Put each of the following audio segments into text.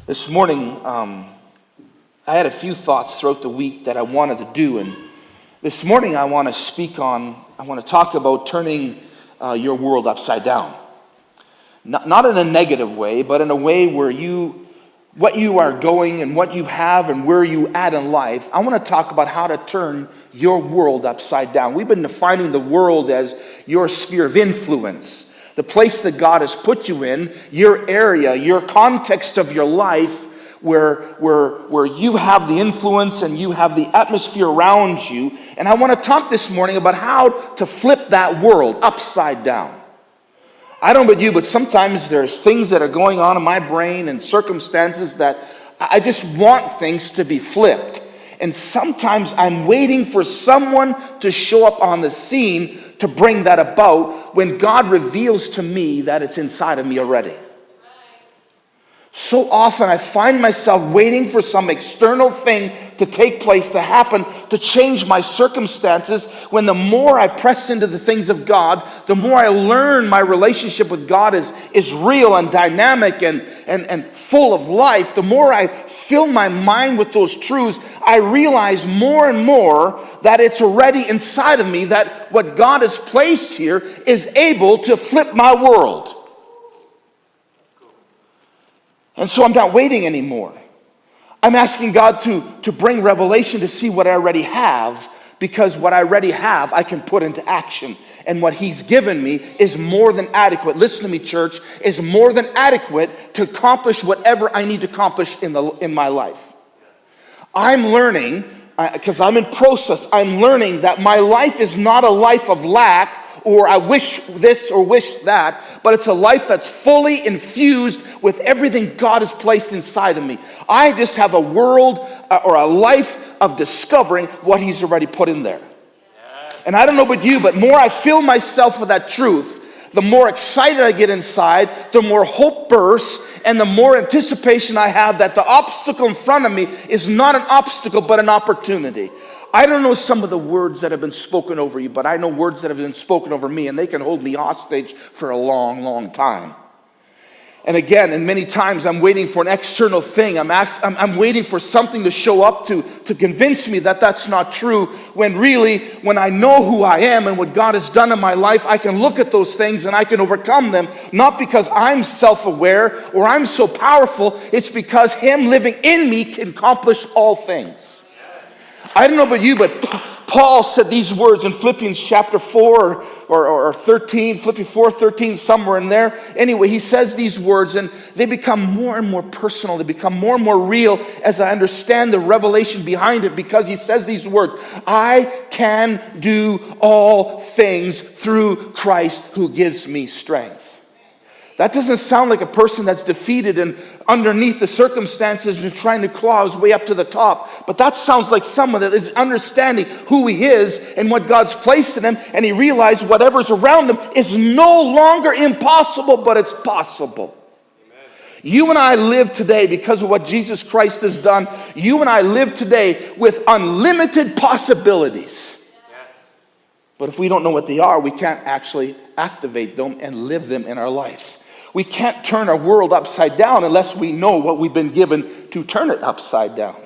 This morning, I had a few thoughts throughout the week that I wanted to do, and this morning I want to talk about turning your world upside down. Not in a negative way, but in a way where what you are going and what you have and where you at in life, I want to talk about how to turn your world upside down. We've been defining the world as your sphere of influence. The place that God has put you in, your area, your context of your life, where you have the influence and you have the atmosphere around you. And I want to talk this morning about how to flip that world upside down. I don't know about you, but sometimes there's things that are going on in my brain and circumstances that I just want things to be flipped. And sometimes I'm waiting for someone to show up on the scene to bring that about when God reveals to me that it's inside of me already. So often I find myself waiting for some external thing to take place, to happen, to change my circumstances, when the more I press into the things of God, the more I learn my relationship with God is real and dynamic and full of life. The more I fill my mind with those truths, I realize more and more that it's already inside of me, that what God has placed here is able to flip my world. And so I'm not waiting anymore. I'm asking God to bring revelation to see what I already have, because what I already have I can put into action. And what He's given me is more than adequate. Listen to me, church, is more than adequate to accomplish whatever I need to accomplish in my life. I'm learning, because I'm in process, I'm learning that my life is not a life of lack, or I wish this or wish that, but it's a life that's fully infused with everything God has placed inside of me. I just have a world or a life of discovering what He's already put in there. Yes. And I don't know about you, but more I fill myself with that truth, the more excited I get inside, the more hope bursts, and the more anticipation I have that the obstacle in front of me is not an obstacle, but an opportunity. I don't know some of the words that have been spoken over you, but I know words that have been spoken over me, and they can hold me hostage for a long, long time. And again, and many times I'm waiting for an external thing. I'm waiting for something to show up to convince me that that's not true, when really, when I know who I am and what God has done in my life, I can look at those things and I can overcome them, not because I'm self-aware or I'm so powerful. It's because Him living in me can accomplish all things. I don't know about you, but Paul said these words in Philippians chapter 4 or 13, Philippians 4:13, somewhere in there. Anyway, he says these words, and they become more and more personal. They become more and more real as I understand the revelation behind it, because he says these words: I can do all things through Christ who gives me strength. That doesn't sound like a person that's defeated and underneath the circumstances and trying to claw his way up to the top. But that sounds like someone that is understanding who he is and what God's placed in him, and he realized whatever's around him is no longer impossible, but it's possible. Amen. You and I live today because of what Jesus Christ has done. You and I live today with unlimited possibilities. Yes. But if we don't know what they are, we can't actually activate them and live them in our life. We can't turn our world upside down unless we know what we've been given to turn it upside down.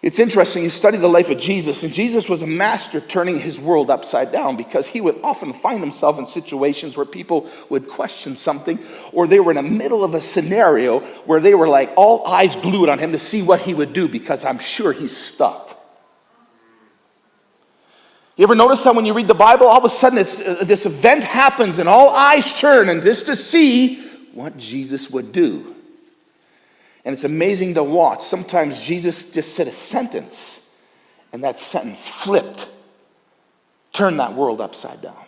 It's interesting, you study the life of Jesus, and Jesus was a master turning his world upside down, because he would often find himself in situations where people would question something, or they were in the middle of a scenario where they were like all eyes glued on him to see what he would do, because I'm sure he's stuck. You ever notice that when you read the Bible, all of a sudden this event happens and all eyes turn and just to see what Jesus would do. And it's amazing to watch. Sometimes Jesus just said a sentence, and that sentence flipped, turned that world upside down.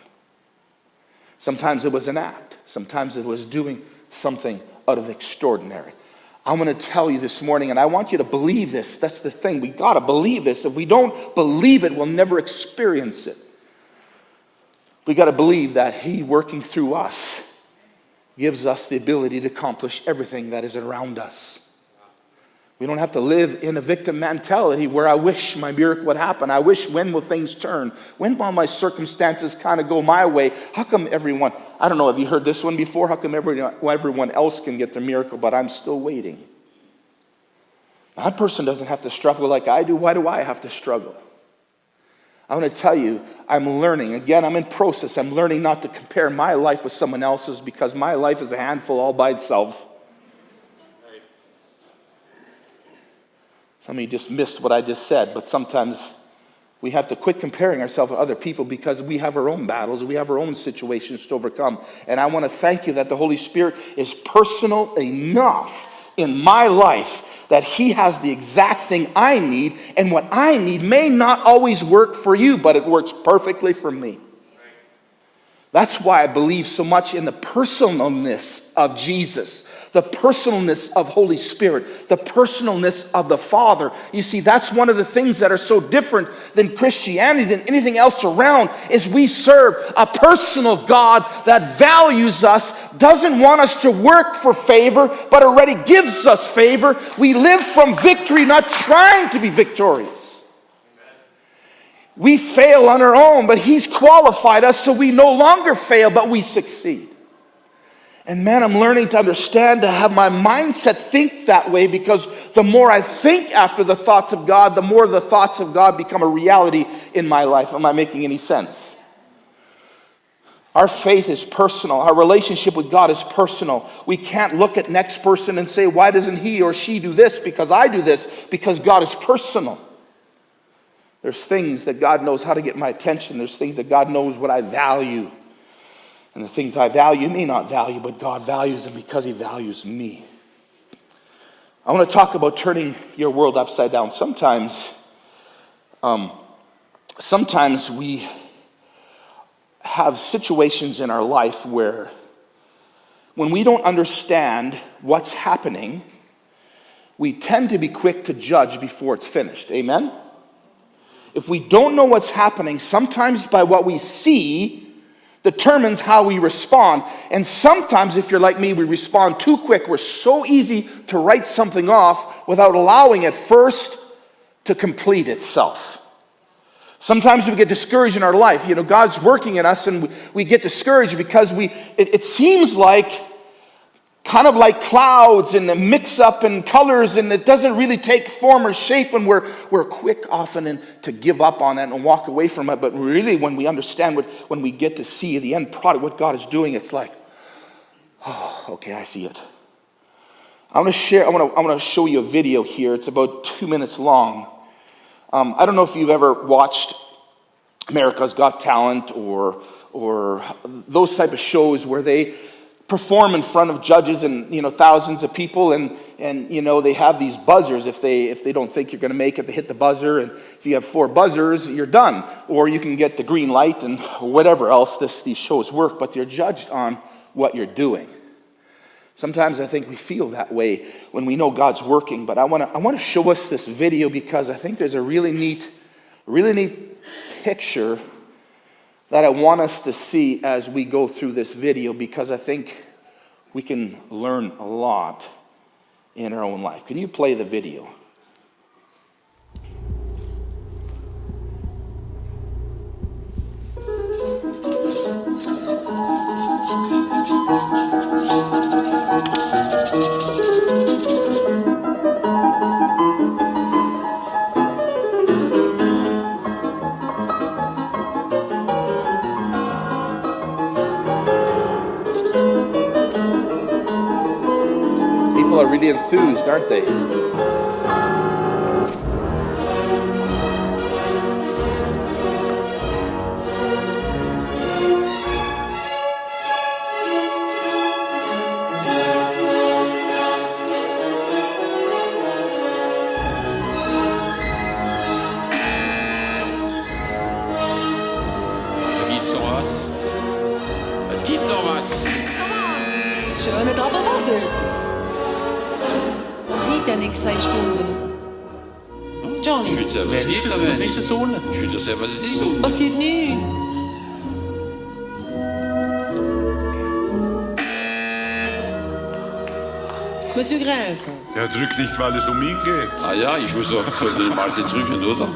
Sometimes it was an act. Sometimes it was doing something out of extraordinary. I'm going to tell you this morning, and I want you to believe this. That's the thing. We got to believe this. If we don't believe it, we'll never experience it. We got to believe that He working through us gives us the ability to accomplish everything that is around us. We don't have to live in a victim mentality where I wish my miracle would happen. I wish, when will things turn? When will my circumstances kind of go my way? How come everyone, I don't know, have you heard this one before? How come everyone else can get their miracle, but I'm still waiting? That person doesn't have to struggle like I do. Why do I have to struggle? I want to tell you, I'm learning. Again, I'm in process. I'm learning not to compare my life with someone else's, because my life is a handful all by itself. Some of you just missed what I just said, but sometimes we have to quit comparing ourselves with other people because we have our own battles, we have our own situations to overcome. And I want to thank you that the Holy Spirit is personal enough in my life that He has the exact thing I need, and what I need may not always work for you, but it works perfectly for me. That's why I believe so much in the personalness of Jesus, the personalness of Holy Spirit, the personalness of the Father. You see, that's one of the things that are so different than Christianity, than anything else around, is we serve a personal God that values us, doesn't want us to work for favor, but already gives us favor. We live from victory, not trying to be victorious. We fail on our own, but He's qualified us so we no longer fail, but we succeed. And man, I'm learning to understand, to have my mindset think that way, because the more I think after the thoughts of God, the more the thoughts of God become a reality in my life. Am I making any sense? Our faith is personal. Our relationship with God is personal. We can't look at next person and say, why doesn't he or she do this because I do this? Because God is personal. There's things that God knows how to get my attention. There's things that God knows what I value. And the things I value may not value, but God values them because He values me. I want to talk about turning your world upside down. Sometimes we have situations in our life where when we don't understand what's happening, we tend to be quick to judge before it's finished. Amen? If we don't know what's happening, sometimes by what we see determines how we respond. And sometimes, if you're like me, we respond too quick. We're so easy to write something off without allowing it first to complete itself. Sometimes we get discouraged in our life. You know, God's working in us and we get discouraged because it seems like kind of like clouds and a mix-up in colors, and it doesn't really take form or shape, and we're quick often to give up on that and walk away from it. But really, when we understand when we get to see the end product, what God is doing, it's like, oh, okay, I see it. I want to show you a video here. It's about 2 minutes long. I don't know if you've ever watched America's Got Talent or those type of shows where they perform in front of judges and thousands of people, and they have these buzzers. If they don't think you're going to make it, they hit the buzzer, and if you have 4 buzzers, you're done. Or you can get the green light and whatever else these shows work, but you're judged on what you're doing. Sometimes I think we feel that way when we know God's working, but I want to show us this video because I think there's a really neat picture that I want us to see as we go through this video, because I think we can learn a lot in our own life. Can you play the video? People are really enthused, aren't they? Es gibt noch was. Schöne Doppelbasel. Man sieht ja nichts seit Stunden. Johnny, Was ist das unten? Ich will das ja, was ist das? es passiert nichts. Monsieur Grève. Er drückt nicht, weil es um ihn geht. Ah ja, ich muss auch mal sie drücken, oder?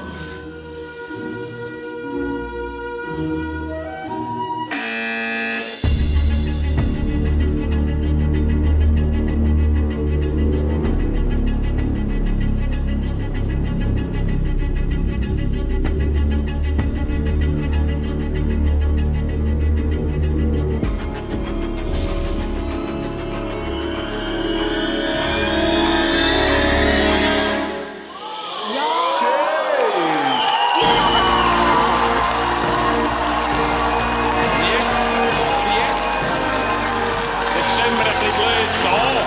Jetzt stellen wir ein bisschen blöd da.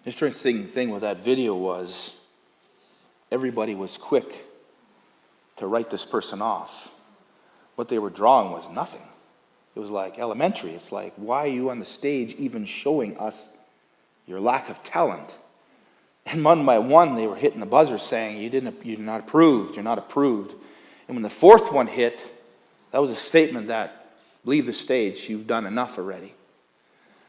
The interesting thing with that video was everybody was quick to write this person off. What they were drawing was nothing. It was like elementary. It's like, why are you on the stage even showing us your lack of talent? And one by one, they were hitting the buzzer saying, you're not approved, you're not approved. And when the fourth one hit, that was a statement that, leave the stage, you've done enough already.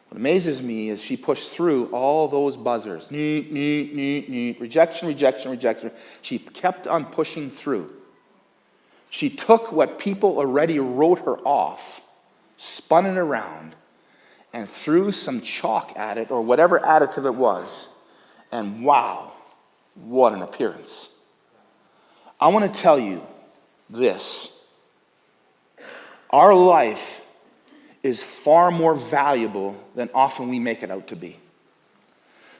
What amazes me is she pushed through all those buzzers. Rejection, rejection, rejection. She kept on pushing through. She took what people already wrote her off, spun it around, and threw some chalk at it, or whatever additive it was. And wow, what an appearance. I want to tell you this. Our life is far more valuable than often we make it out to be.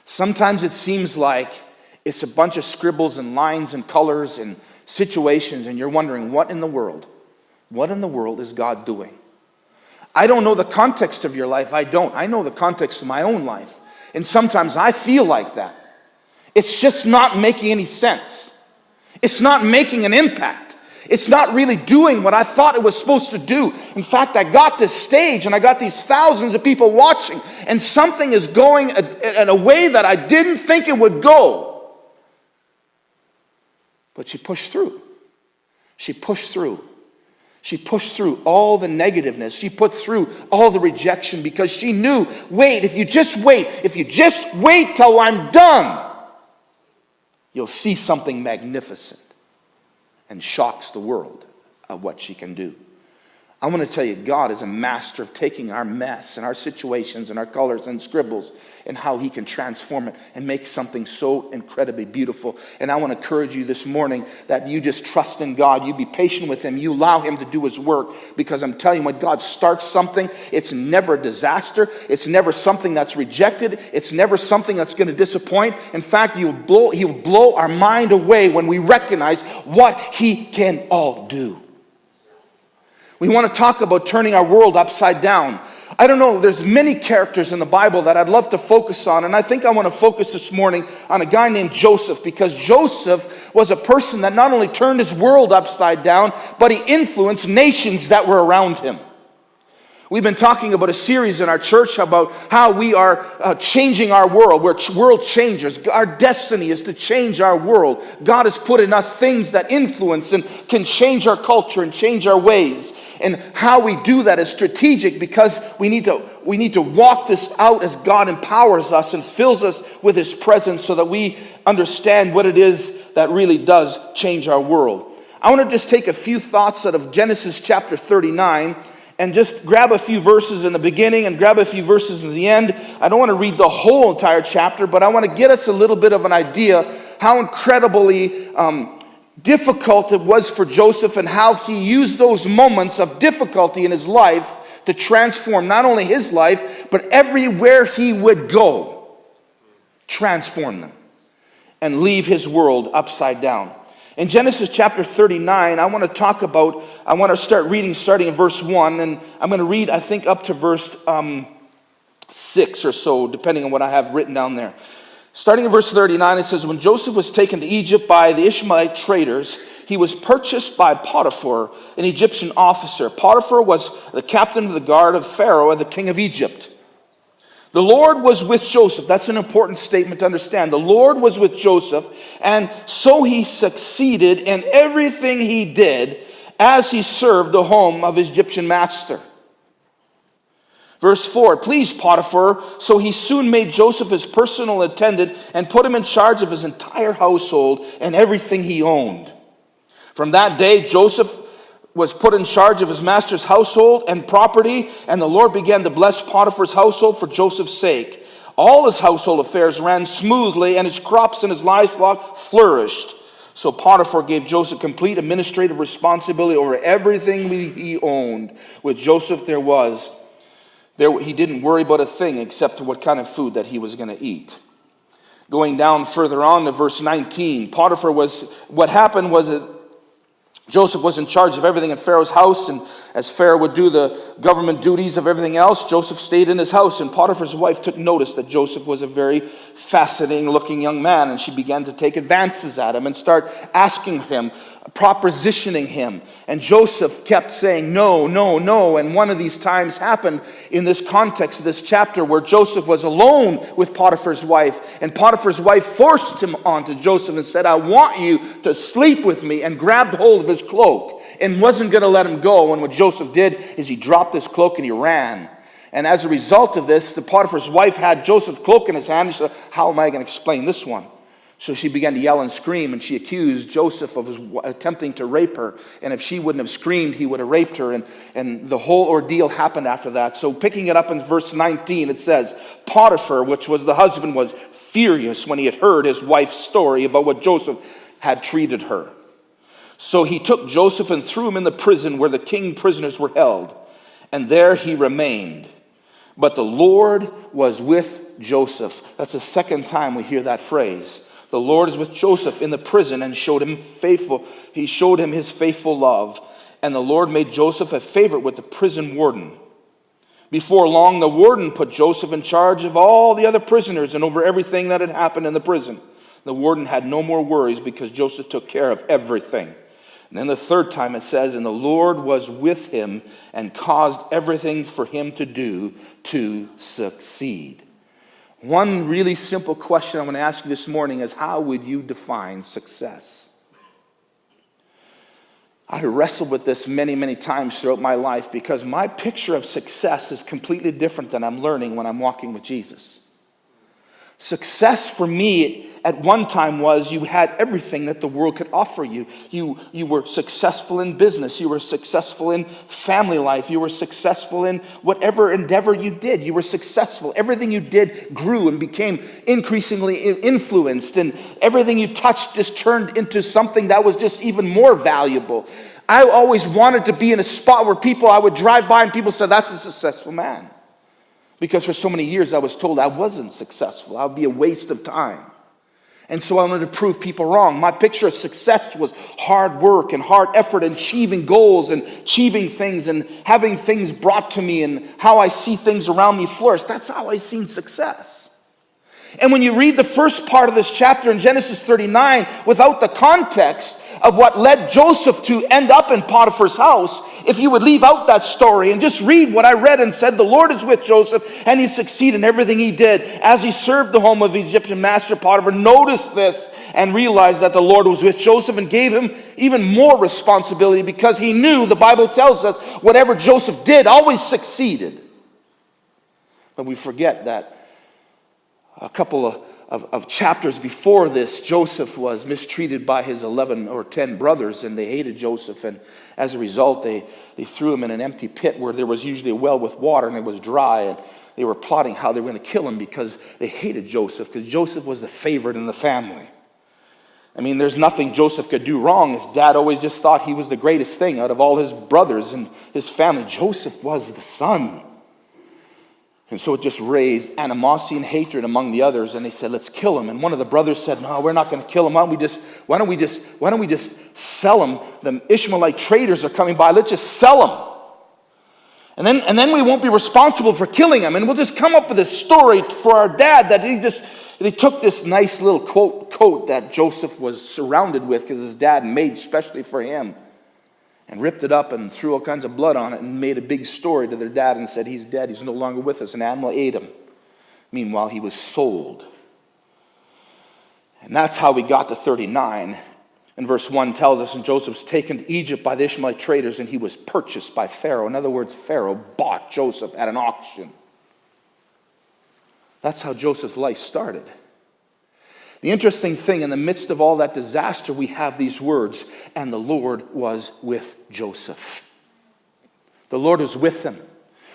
Sometimes it seems like it's a bunch of scribbles and lines and colors and situations, and you're wondering, what in the world is God doing? I don't know the context of your life. I don't. I know the context of my own life. And sometimes I feel like that. It's just not making any sense. It's not making an impact. It's not really doing what I thought it was supposed to do. In fact, I got this stage and I got these thousands of people watching, and something is going in a way that I didn't think it would go. But she pushed through. She pushed through. She pushed through all the negativeness. She put through all the rejection because she knew, if you just wait till I'm done, you'll see something magnificent. And shocks the world of what she can do. I want to tell you, God is a master of taking our mess and our situations and our colors and scribbles and how he can transform it and make something so incredibly beautiful. And I want to encourage you this morning that you just trust in God. You be patient with him. You allow him to do his work, because I'm telling you, when God starts something, it's never a disaster. It's never something that's rejected. It's never something that's going to disappoint. In fact, he'll blow our mind away when we recognize what he can all do. We want to talk about turning our world upside down. I don't know, there's many characters in the Bible that I'd love to focus on, and I think I want to focus this morning on a guy named Joseph, because Joseph was a person that not only turned his world upside down, but he influenced nations that were around him. We've been talking about a series in our church about how we are changing our world. We're world changers. Our destiny is to change our world. God has put in us things that influence and can change our culture and change our ways. And how we do that is strategic, because we need to walk this out as God empowers us and fills us with his presence, so that we understand what it is that really does change our world. I want to just take a few thoughts out of Genesis chapter 39 and just grab a few verses in the beginning and grab a few verses in the end. I don't want to read the whole entire chapter, but I want to get us a little bit of an idea how incredibly difficult it was for Joseph, and how he used those moments of difficulty in his life to transform not only his life, but everywhere he would go, transform them and leave his world upside down. In Genesis chapter 39, I want to start reading starting in verse 1, and I'm going to read, I think, up to verse 6 or so, depending on what I have written down there. Starting in verse 39, it says, when Joseph was taken to Egypt by the Ishmaelite traders, he was purchased by Potiphar, an Egyptian officer. Potiphar was the captain of the guard of Pharaoh and the king of Egypt. The Lord was with Joseph. That's an important statement to understand. The Lord was with Joseph, and so he succeeded in everything he did as he served the home of his Egyptian master. Verse 4, please Potiphar, so he soon made Joseph his personal attendant and put him in charge of his entire household and everything he owned. From that day, Joseph was put in charge of his master's household and property, and the Lord began to bless Potiphar's household for Joseph's sake. All his household affairs ran smoothly, and his crops and his livestock flourished. So Potiphar gave Joseph complete administrative responsibility over everything he owned. With Joseph he didn't worry about a thing except what kind of food that he was going to eat. Going down further on to verse 19, what happened was that Joseph was in charge of everything in Pharaoh's house, and as Pharaoh would do the government duties of everything else, Joseph stayed in his house, and Potiphar's wife took notice that Joseph was a very fascinating looking young man, and she began to take advances at him and start asking him, propositioning him. And Joseph kept saying no, no, no, and one of these times happened in this context of this chapter where Joseph was alone with Potiphar's wife, and Potiphar's wife forced him onto Joseph and said, I want you to sleep with me, and grabbed hold of his cloak and wasn't going to let him go. And what Joseph did is he dropped his cloak and he ran. And as a result of this, the Potiphar's wife had Joseph's cloak in his hand. She said, how am I going to explain this one? So she began to yell and scream, and she accused Joseph of attempting to rape her. And if she wouldn't have screamed, he would have raped her. And the whole ordeal happened after that. So picking it up in verse 19, it says, Potiphar, which was the husband, was furious when he had heard his wife's story about what Joseph had treated her. So he took Joseph and threw him in the prison where the king prisoners were held. And there he remained. But the Lord was with Joseph. That's the second time we hear that phrase. The Lord is with Joseph in the prison and showed him faithful. He showed him his faithful love. And the Lord made Joseph a favorite with the prison warden. Before long, the warden put Joseph in charge of all the other prisoners and over everything that had happened in the prison. The warden had no more worries because Joseph took care of everything. And then the third time it says, and the Lord was with him and caused everything for him to do to succeed. One really simple question I'm going to ask you this morning is, how would you define success? I wrestled with this many, many times throughout my life because my picture of success is completely different than I'm learning when I'm walking with Jesus. Success for me at one time was you had everything that the world could offer you. You were successful in business. You were successful in family life. You were successful in whatever endeavor you did. You were successful. Everything you did grew and became increasingly influenced, and everything you touched just turned into something that was just even more valuable. I always wanted to be in a spot where I would drive by and people said, that's a successful man. Because for so many years I was told I wasn't successful. I would be a waste of time. And so I wanted to prove people wrong. My picture of success was hard work and hard effort and achieving goals and achieving things and having things brought to me and how I see things around me flourish. That's how I seen success. And when you read the first part of this chapter in Genesis 39, without the context of what led Joseph to end up in Potiphar's house, if you would leave out that story and just read what I read and said, the Lord is with Joseph and he succeeded in everything he did as he served the home of the Egyptian master Potiphar. Notice this and realize that the Lord was with Joseph and gave him even more responsibility because he knew, the Bible tells us, whatever Joseph did always succeeded. But we forget that a couple of chapters before this, Joseph was mistreated by his 11 or 10 brothers, and they hated Joseph, and as a result, they threw him in an empty pit where there was usually a well with water, and it was dry, and they were plotting how they were going to kill him because they hated Joseph, because Joseph was the favorite in the family. I mean, there's nothing Joseph could do wrong. His dad always just thought he was the greatest thing out of all his brothers and his family. Joseph was the son. And so it just raised animosity and hatred among the others. And they said, let's kill him. And one of the brothers said, no, we're not going to kill him. Why don't we just sell him? The Ishmaelite traders are coming by. Let's just sell him. And then we won't be responsible for killing him. And we'll just come up with a story for our dad that they took this nice little coat that Joseph was surrounded with because his dad made specially for him, and ripped it up and threw all kinds of blood on it and made a big story to their dad and said, he's dead, he's no longer with us, an animal ate him. Meanwhile, he was sold. And that's how we got to 39. And verse 1 tells us, and Joseph was taken to Egypt by the Ishmaelite traders, and he was purchased by Pharaoh. In other words, Pharaoh bought Joseph at an auction. That's how Joseph's life started. The interesting thing, in the midst of all that disaster, we have these words, and the Lord was with Joseph. The Lord was with him.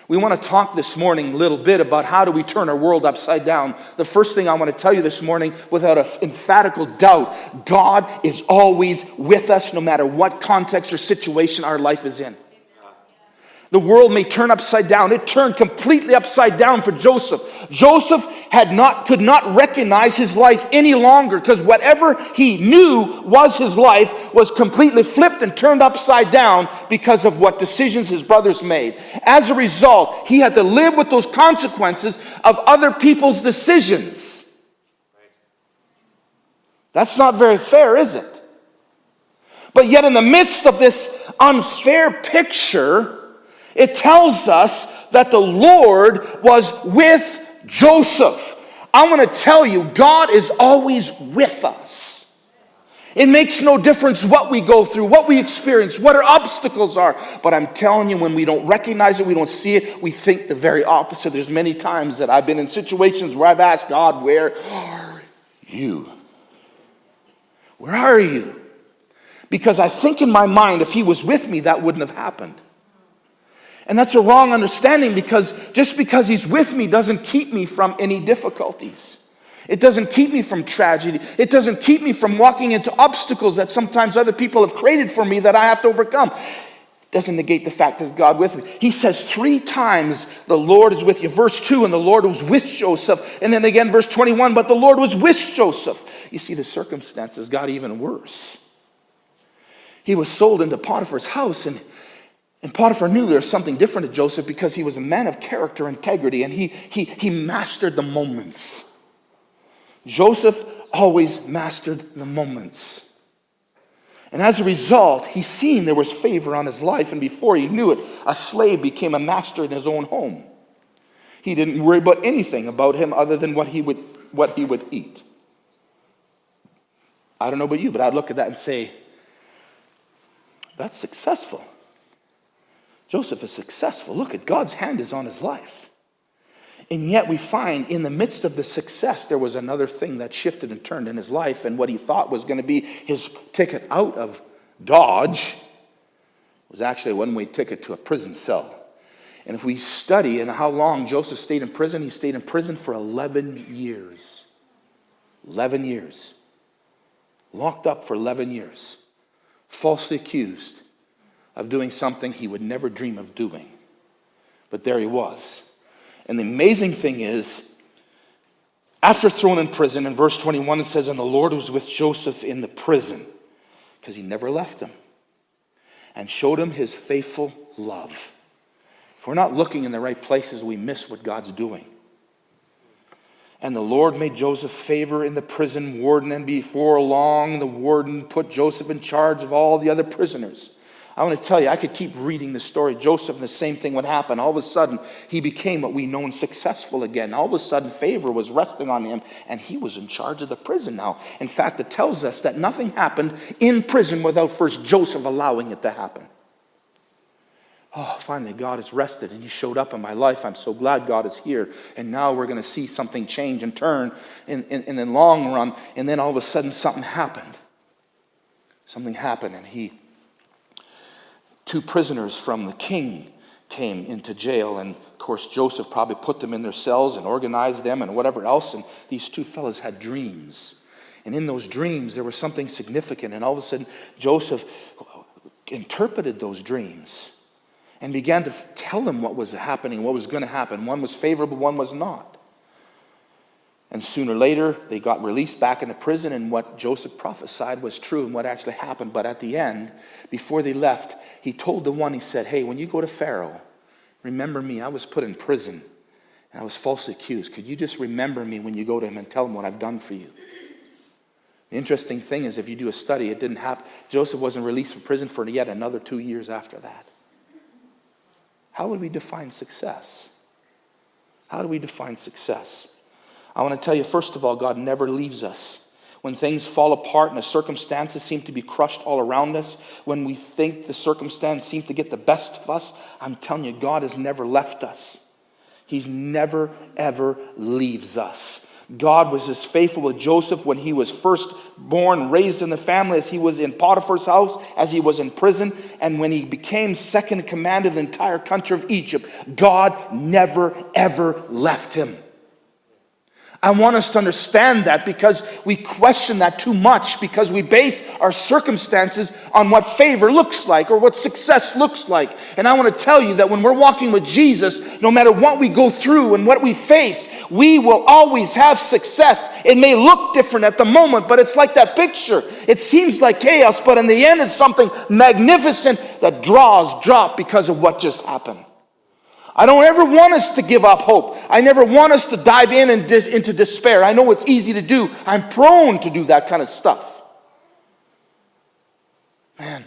We want to talk this morning a little bit about how do we turn our world upside down. The first thing I want to tell you this morning, without an emphatical doubt, God is always with us no matter what context or situation our life is in. The world may turn upside down. It turned completely upside down for Joseph. Joseph could not recognize his life any longer because whatever he knew was his life was completely flipped and turned upside down because of what decisions his brothers made. As a result, he had to live with those consequences of other people's decisions. That's not very fair, is it? But yet in the midst of this unfair picture, it tells us that the Lord was with Joseph. I want to tell you, God is always with us. It makes no difference what we go through, what we experience, what our obstacles are. But I'm telling you, when we don't recognize it, we don't see it, we think the very opposite. There's many times that I've been in situations where I've asked God, where are you? Where are you? Because I think in my mind, if he was with me, that wouldn't have happened. And that's a wrong understanding, because just because he's with me doesn't keep me from any difficulties. It doesn't keep me from tragedy. It doesn't keep me from walking into obstacles that sometimes other people have created for me that I have to overcome. It doesn't negate the fact that God with me. He says 3 times, the Lord is with you. Verse 2, and the Lord was with Joseph. And then again, verse 21, but the Lord was with Joseph. You see, the circumstances got even worse. He was sold into Potiphar's house, and Potiphar knew there was something different to Joseph because he was a man of character, integrity, and he mastered the moments. Joseph always mastered the moments. And as a result, he's seen there was favor on his life, and before he knew it, a slave became a master in his own home. He didn't worry about anything about him other than what he would eat. I don't know about you, but I'd look at that and say, that's successful. Joseph is successful. Look at God's hand is on his life. And yet we find in the midst of the success, there was another thing that shifted and turned in his life. And what he thought was going to be his ticket out of Dodge was actually a one-way ticket to a prison cell. And if we study and how long Joseph stayed in prison, he stayed in prison for 11 years. 11 years. Locked up for 11 years. Falsely accused of doing something he would never dream of doing. But there he was. And the amazing thing is, after thrown in prison, in verse 21 it says, and the Lord was with Joseph in the prison, because he never left him, and showed him his faithful love. If we're not looking in the right places, we miss what God's doing. And the Lord made Joseph favor in the prison warden, and before long the warden put Joseph in charge of all the other prisoners. I want to tell you, I could keep reading the story. Joseph, and the same thing would happen. All of a sudden, he became what we know as successful again. All of a sudden, favor was resting on him, and he was in charge of the prison now. In fact, it tells us that nothing happened in prison without first Joseph allowing it to happen. Oh, finally, God has rested, and he showed up in my life. I'm so glad God is here. And now we're going to see something change and turn in the long run. And then all of a sudden, something happened. Something happened, and 2 prisoners from the king came into jail, and of course Joseph probably put them in their cells and organized them and whatever else, and these 2 fellas had dreams, and in those dreams there was something significant, and all of a sudden Joseph interpreted those dreams and began to tell them what was happening, what was going to happen. One was favorable, one was not. And sooner or later, they got released back into prison, and what Joseph prophesied was true and what actually happened. But at the end, before they left, he told the one, he said, hey, when you go to Pharaoh, remember me. I was put in prison, and I was falsely accused. Could you just remember me when you go to him and tell him what I've done for you? The interesting thing is, if you do a study, it didn't happen. Joseph wasn't released from prison for yet another 2 years after that. How would we define success? How do we define success? I want to tell you, first of all, God never leaves us. When things fall apart and the circumstances seem to be crushed all around us, when we think the circumstance seems to get the best of us, I'm telling you, God has never left us. He's never, ever leaves us. God was as faithful with Joseph when he was first born, raised in the family, as he was in Potiphar's house, as he was in prison, and when he became second in command of the entire country of Egypt. God never, ever left him. I want us to understand that, because we question that too much, because we base our circumstances on what favor looks like or what success looks like. And I want to tell you that when we're walking with Jesus, no matter what we go through and what we face, we will always have success. It may look different at the moment, but it's like that picture. It seems like chaos, but in the end it's something magnificent that draws drop because of what just happened. I don't ever want us to give up hope. I never want us to dive in and into despair. I know it's easy to do. I'm prone to do that kind of stuff. Man,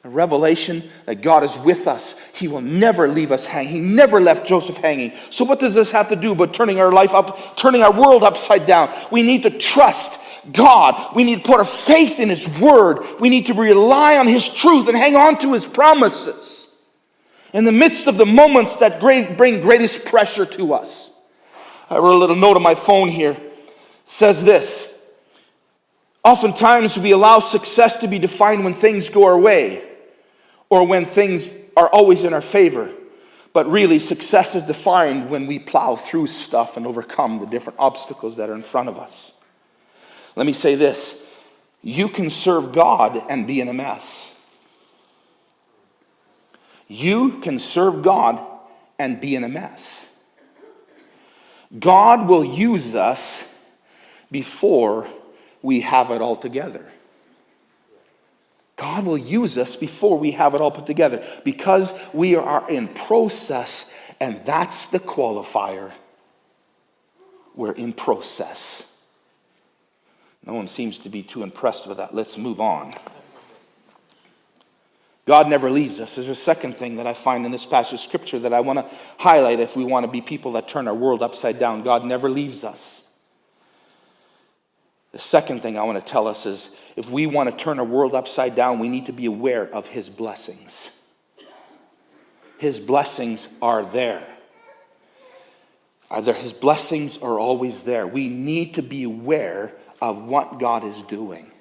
the revelation that God is with us. He will never leave us hanging. He never left Joseph hanging. So what does this have to do but turning our life up, turning our world upside down? We need to trust God. We need to put our faith in His Word. We need to rely on His truth and hang on to His promises. In the midst of the moments that bring greatest pressure to us. I wrote a little note on my phone here. It says this: oftentimes we allow success to be defined when things go our way, or when things are always in our favor. But really, success is defined when we plow through stuff and overcome the different obstacles that are in front of us. Let me say this: you can serve God and be in a mess. You can serve God and be in a mess. God will use us before we have it all together. God will use us before we have it all put together, because we are in process, and that's the qualifier. We're in process. No one seems to be too impressed with that. Let's move on. God never leaves us. There's a second thing that I find in this passage of Scripture that I want to highlight if we want to be people that turn our world upside down. God never leaves us. The second thing I want to tell us is, if we want to turn our world upside down, we need to be aware of His blessings. His blessings are there. His blessings are always there. We need to be aware of what God is doing.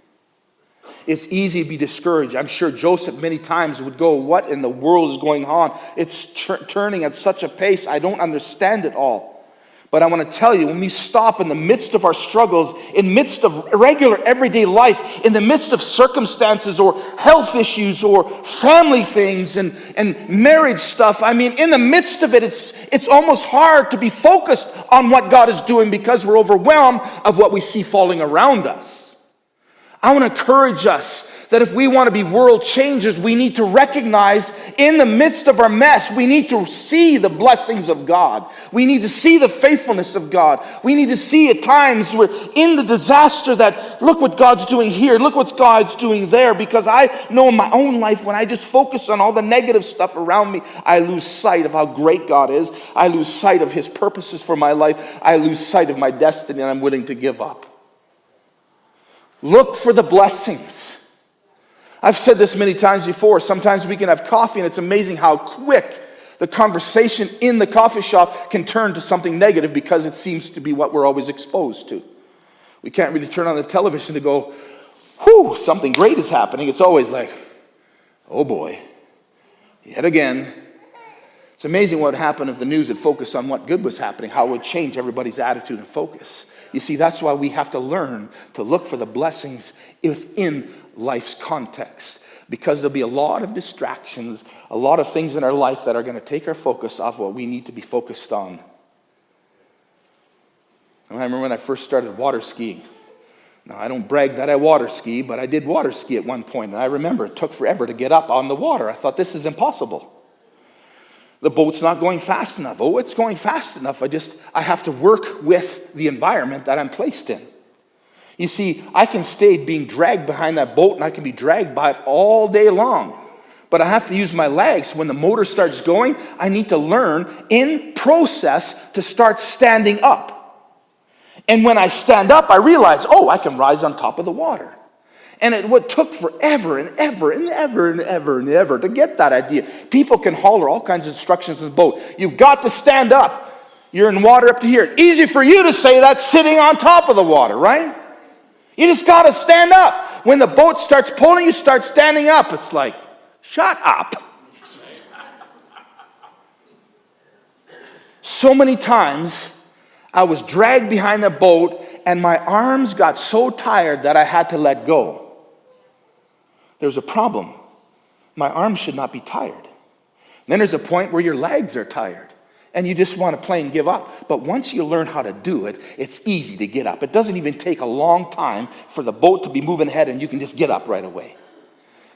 It's easy to be discouraged. I'm sure Joseph many times would go, what in the world is going on? It's turning at such a pace, I don't understand it all. But I want to tell you, when we stop in the midst of our struggles, in the midst of regular everyday life, in the midst of circumstances or health issues or family things and marriage stuff, I mean, in the midst of it, it's almost hard to be focused on what God is doing, because we're overwhelmed of what we see falling around us. I want to encourage us that if we want to be world changers, we need to recognize in the midst of our mess, we need to see the blessings of God. We need to see the faithfulness of God. We need to see at times we're in the disaster that, look what God's doing here, look what God's doing there. Because I know in my own life, when I just focus on all the negative stuff around me, I lose sight of how great God is. I lose sight of His purposes for my life. I lose sight of my destiny, and I'm willing to give up. Look for the blessings. I've said this many times before. Sometimes we can have coffee, and it's amazing how quick the conversation in the coffee shop can turn to something negative, because it seems to be what we're always exposed to. We can't really turn on the television to go, whew, something great is happening. It's always like, oh boy, yet again. It's amazing what would happen if the news had focused on what good was happening, how it would change everybody's attitude and focus. You see, that's why we have to learn to look for the blessings within life's context, because there'll be a lot of distractions, a lot of things in our life that are going to take our focus off what we need to be focused on. I remember when I first started water skiing. Now, I don't brag that I water ski, but I did water ski at one point, and I remember it took forever to get up on the water. I thought, this is impossible. The boat's not going fast enough. Oh, it's going fast enough. I have to work with the environment that I'm placed in. You see, I can stay being dragged behind that boat, and I can be dragged by it all day long. But I have to use my legs. When the motor starts going, I need to learn in process to start standing up. And when I stand up, I realize, oh, I can rise on top of the water. And it took forever and ever and ever and ever and ever to get that idea. People can holler all kinds of instructions in the boat. You've got to stand up. You're in water up to here. Easy for you to say that sitting on top of the water, right? You just got to stand up. When the boat starts pulling, you start standing up. It's like, shut up. So many times, I was dragged behind the boat, and my arms got so tired that I had to let go. There's a problem. My arms should not be tired. Then there's a point where your legs are tired, and you just want to plain give up. But once you learn how to do it, it's easy to get up. It doesn't even take a long time for the boat to be moving ahead, and you can just get up right away.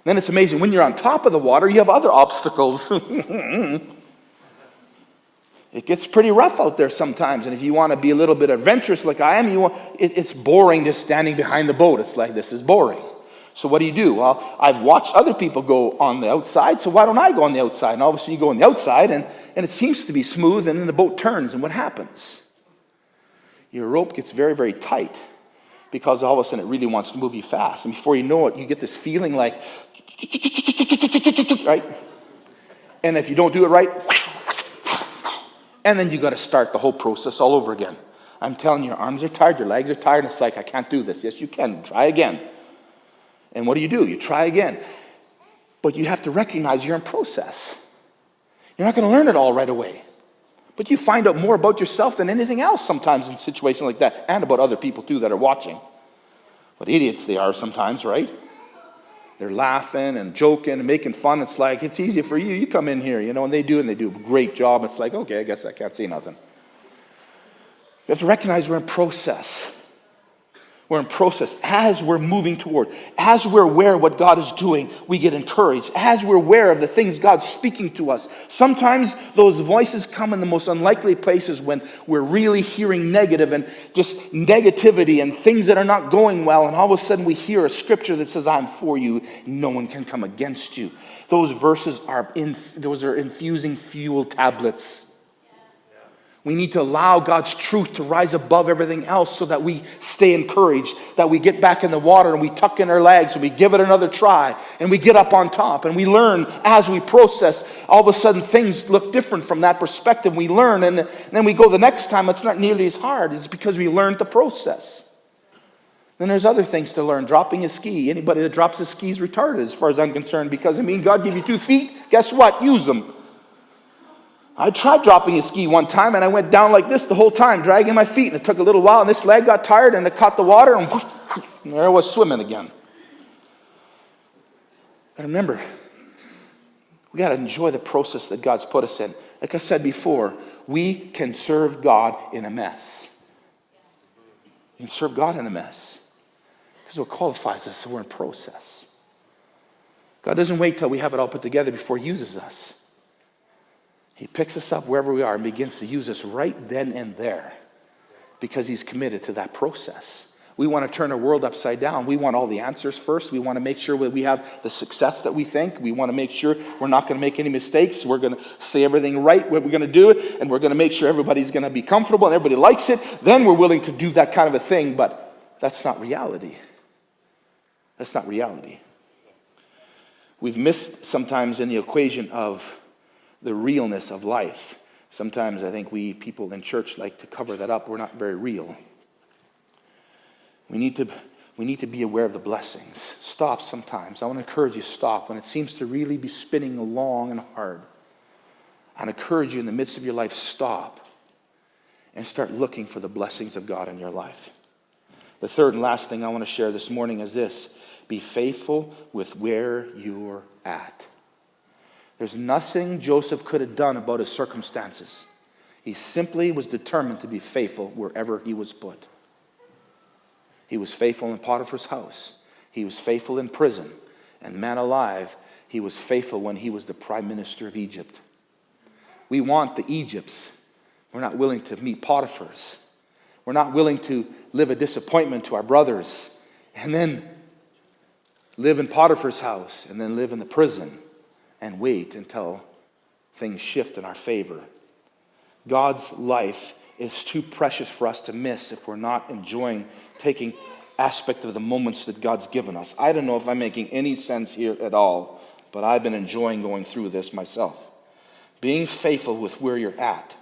Then it's amazing. When you're on top of the water, you have other obstacles. It gets pretty rough out there sometimes, and if you want to be a little bit adventurous like I am, it's boring just standing behind the boat. It's like, this is boring. So what do? Well, I've watched other people go on the outside, so why don't I go on the outside? And all of a sudden you go on the outside, and it seems to be smooth, and then the boat turns, and what happens? Your rope gets very, very tight, because all of a sudden it really wants to move you fast. And before you know it, you get this feeling like, right? And if you don't do it right, and then you got to start the whole process all over again. I'm telling you, your arms are tired, your legs are tired, and it's like, I can't do this. Yes, you can. Try again. And what do? You try again. But you have to recognize you're in process. You're not going to learn it all right away. But you find out more about yourself than anything else sometimes in situations like that, and about other people too that are watching. What idiots they are sometimes, right? They're laughing and joking and making fun. It's like, it's easy for you. You come in here, and they do a great job. It's like, okay, I guess I can't say nothing. You have to recognize we're in process. We're in process. As we're moving toward, as we're aware of what God is doing, we get encouraged. As we're aware of the things God's speaking to us. Sometimes those voices come in the most unlikely places when we're really hearing negative and just negativity and things that are not going well. And all of a sudden we hear a scripture that says, I'm for you. No one can come against you. Those verses are infusing fuel tablets. We need to allow God's truth to rise above everything else so that we stay encouraged, that we get back in the water and we tuck in our legs and we give it another try and we get up on top and we learn as we process. All of a sudden things look different from that perspective. We learn and then we go the next time. It's not nearly as hard. It's because we learned the process. Then there's other things to learn. Dropping a ski. Anybody that drops a ski is retarded as far as I'm concerned, because God gave you 2 feet. Guess what? Use them. I tried dropping a ski one time, and I went down like this the whole time, dragging my feet, and it took a little while, and this leg got tired, and it caught the water, and there I was swimming again. But remember, we got to enjoy the process that God's put us in. Like I said before, we can serve God in a mess. You can serve God in a mess. Because what qualifies us, so we're in process. God doesn't wait till we have it all put together before He uses us. He picks us up wherever we are and begins to use us right then and there because He's committed to that process. We want to turn our world upside down. We want all the answers first. We want to make sure that we have the success that we think. We want to make sure we're not going to make any mistakes. We're going to say everything right, what we're going to do, and we're going to make sure everybody's going to be comfortable and everybody likes it. Then we're willing to do that kind of a thing, but that's not reality. That's not reality. We've missed sometimes in the equation of the realness of life. Sometimes I think we people in church like to cover that up. We're not very real. We need to be aware of the blessings. Stop sometimes. I want to encourage you, stop. When it seems to really be spinning long and hard, I encourage you in the midst of your life, stop and start looking for the blessings of God in your life. The third and last thing I want to share this morning is this. Be faithful with where you're at. There's nothing Joseph could have done about his circumstances. He simply was determined to be faithful wherever he was put. He was faithful in Potiphar's house. He was faithful in prison. And man alive, he was faithful when he was the prime minister of Egypt. We want the Egypts. We're not willing to meet Potiphar's. We're not willing to live a disappointment to our brothers and then live in Potiphar's house and then live in the prison and wait until things shift in our favor. God's life is too precious for us to miss if we're not enjoying taking aspect of the moments that God's given us. I don't know if I'm making any sense here at all, but I've been enjoying going through this myself. Being faithful with where you're at.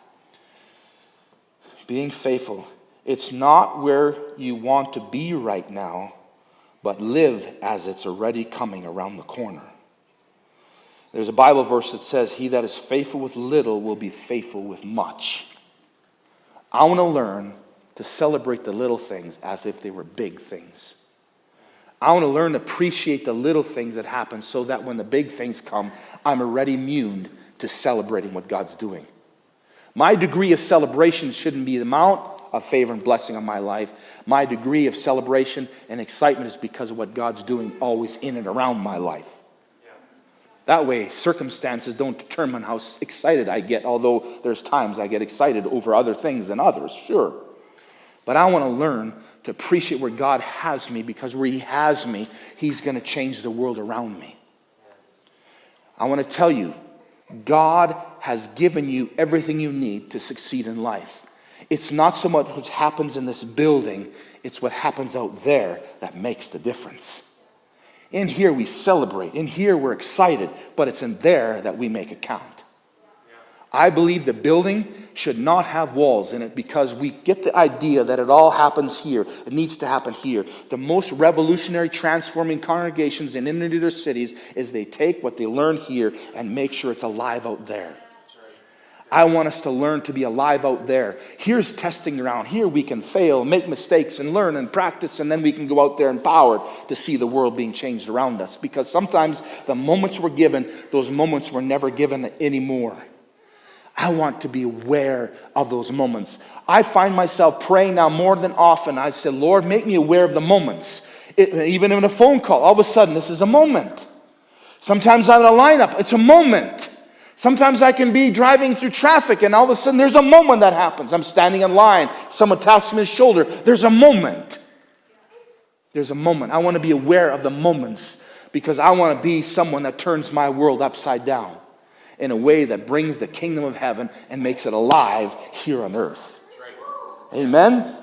Being faithful. It's not where you want to be right now, but live as it's already coming around the corner. There's a Bible verse that says, he that is faithful with little will be faithful with much. I want to learn to celebrate the little things as if they were big things. I want to learn to appreciate the little things that happen so that when the big things come, I'm already immune to celebrating what God's doing. My degree of celebration shouldn't be the amount of favor and blessing on my life. My degree of celebration and excitement is because of what God's doing always in and around my life. That way, circumstances don't determine how excited I get, although there's times I get excited over other things than others, sure. But I want to learn to appreciate where God has me, because where he has me, he's going to change the world around me. I want to tell you, God has given you everything you need to succeed in life. It's not so much what happens in this building, it's what happens out there that makes the difference. In here we celebrate, in here we're excited, but it's in there that we make it count. I believe the building should not have walls in it because we get the idea that it all happens here. It needs to happen here. The most revolutionary transforming congregations in any of their cities is they take what they learn here and make sure it's alive out there. I want us to learn to be alive out there. Here's testing ground. Here we can fail, make mistakes, and learn and practice, and then we can go out there empowered to see the world being changed around us. Because sometimes the moments we're given, those moments were never given anymore. I want to be aware of those moments. I find myself praying now more than often. I say, Lord, make me aware of the moments. Even in a phone call, all of a sudden, this is a moment. Sometimes I'm in a lineup, it's a moment. Sometimes I can be driving through traffic and all of a sudden there's a moment that happens. I'm standing in line, someone taps me on the shoulder. There's a moment. There's a moment. I want to be aware of the moments because I want to be someone that turns my world upside down in a way that brings the kingdom of heaven and makes it alive here on earth. Amen?